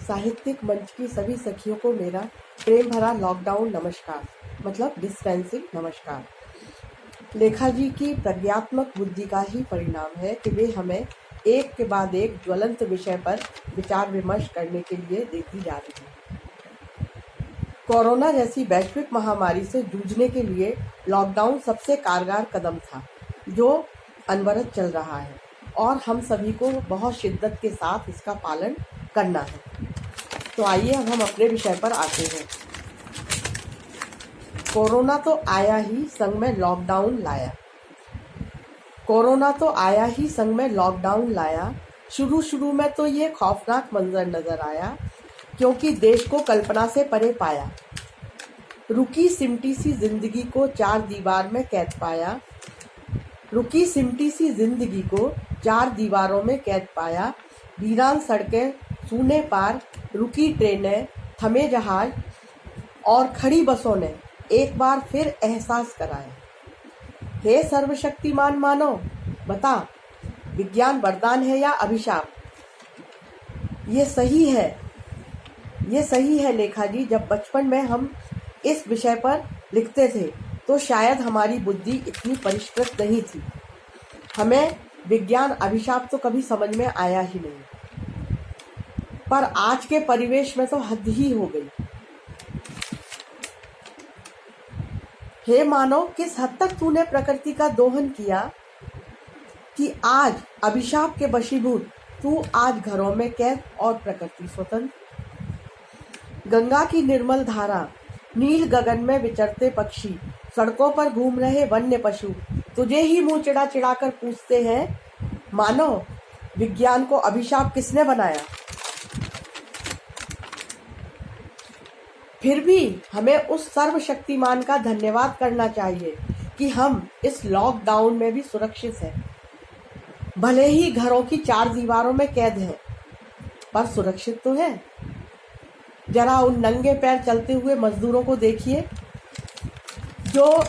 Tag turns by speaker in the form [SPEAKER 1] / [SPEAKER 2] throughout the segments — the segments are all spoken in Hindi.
[SPEAKER 1] साहित्यिक मंच की सभी सखियों को मेरा प्रेम भरा लॉकडाउन नमस्कार, मतलब डिस्टेंसिंग नमस्कार। लेखा जी की प्रज्ञात्मक बुद्धि का ही परिणाम है कि वे हमें एक के बाद एक ज्वलंत विषय पर विचार विमर्श करने के लिए देती जा रही है। कोरोना जैसी वैश्विक महामारी से जूझने के लिए लॉकडाउन सबसे कारगर कदम था जो अनवरत चल रहा है और हम सभी को बहुत शिद्दत के साथ इसका पालन करना है। तो आइए अब हम अपने विषय पर आते हैं। कोरोना तो आया ही संग में लॉकडाउन लाया। कोरोना तो आया ही संग में लॉकडाउन लाया। शुरू में तो ये खौफनाक मंजर नजर आया क्योंकि देश को कल्पना से परे पाया। रुकी सिमटी सी जिंदगी को चार दीवार में कैद पाया। रुकी सिमटी सी जिंदगी को चार दीवारों में कैद पाया। वीरान सड़कें, सूने पार, रुकी ट्रेनें, थमे जहाज और खड़ी बसों ने एक बार फिर एहसास कराया। हे सर्वशक्तिमान मानव, बता, विज्ञान वरदान है या अभिशाप? ये सही है लेखा जी। जब बचपन में हम इस विषय पर लिखते थे तो शायद हमारी बुद्धि इतनी परिष्कृत नहीं थी। हमें विज्ञान अभिशाप तो कभी समझ में आया ही नहीं, पर आज के परिवेश में तो हद ही हो गई। हे मानव, किस हद तक तूने प्रकृति का दोहन किया कि आज अभिशाप के वशीभूत तू आज घरों में कैद और प्रकृति स्वतंत्र। गंगा की निर्मल धारा, नील गगन में विचरते पक्षी, सड़कों पर घूम रहे वन्य पशु तुझे ही मुंह चिढ़ा चिढ़ा कर पूछते हैं, मानव, विज्ञान को अभिशाप किसने बनाया? फिर भी हमें उस सर्वशक्तिमान का धन्यवाद करना चाहिए कि हम इस लॉकडाउन में भी सुरक्षित हैं। भले ही घरों की चार दीवारों में कैद हैं, पर सुरक्षित तो हैं। जरा उन नंगे पैर चलते हुए मजदूरों को देखिए जो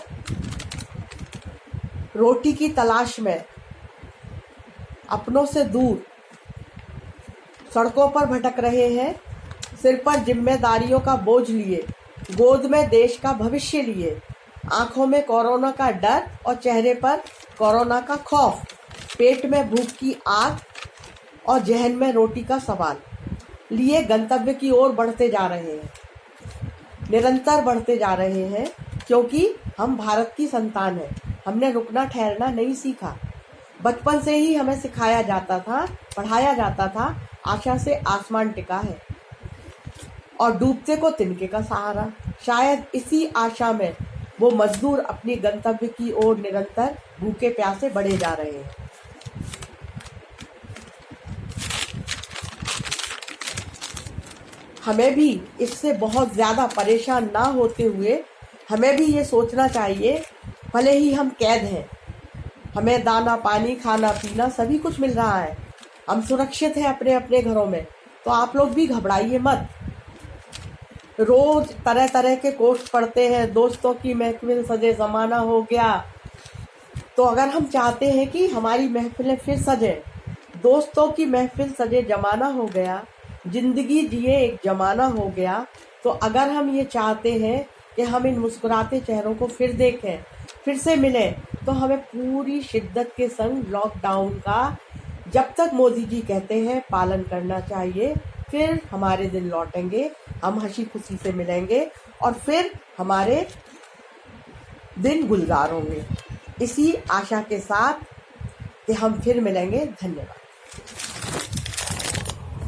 [SPEAKER 1] रोटी की तलाश में अपनों से दूर सड़कों पर भटक रहे हैं, सिर पर जिम्मेदारियों का बोझ लिए, गोद में देश का भविष्य लिए, आंखों में कोरोना का डर और चेहरे पर कोरोना का खौफ, पेट में भूख की आग और जहन में रोटी का सवाल लिए गंतव्य की ओर बढ़ते जा रहे हैं, निरंतर बढ़ते जा रहे हैं, क्योंकि हम भारत की संतान हैं। हमने रुकना ठहरना नहीं सीखा। बचपन से ही हमें सिखाया जाता था, पढ़ाया जाता था, आशा से आसमान टिका है और डूबते को तिनके का सहारा। शायद इसी आशा में वो मजदूर अपनी गंतव्य की ओर निरंतर भूखे प्यासे बढ़े जा रहे हैं। हमें भी इससे बहुत ज्यादा परेशान ना होते हुए हमें भी ये सोचना चाहिए, भले ही हम कैद हैं, हमें दाना पानी खाना पीना सभी कुछ मिल रहा है, हम सुरक्षित हैं अपने अपने घरों में, तो आप लोग भी घबराइए मत। रोज तरह तरह के पोस्ट पढ़ते हैं, दोस्तों की महफिल सजे जमाना हो गया। तो अगर हम चाहते हैं कि हमारी महफिलें फिर सजे, दोस्तों की महफिल सजे जमाना हो गया, जिंदगी जिए एक जमाना हो गया, तो अगर हम ये चाहते हैं कि हम इन मुस्कुराते चेहरों को फिर देखें, फिर से मिलें, तो हमें पूरी शिद्दत के संग लॉकडाउन का जब तक मोदी जी कहते हैं पालन करना चाहिए। फिर हमारे दिन लौटेंगे, हम हंसी खुशी से मिलेंगे और फिर हमारे दिन गुलजार होंगे। इसी आशा के साथ कि हम फिर मिलेंगे। धन्यवाद।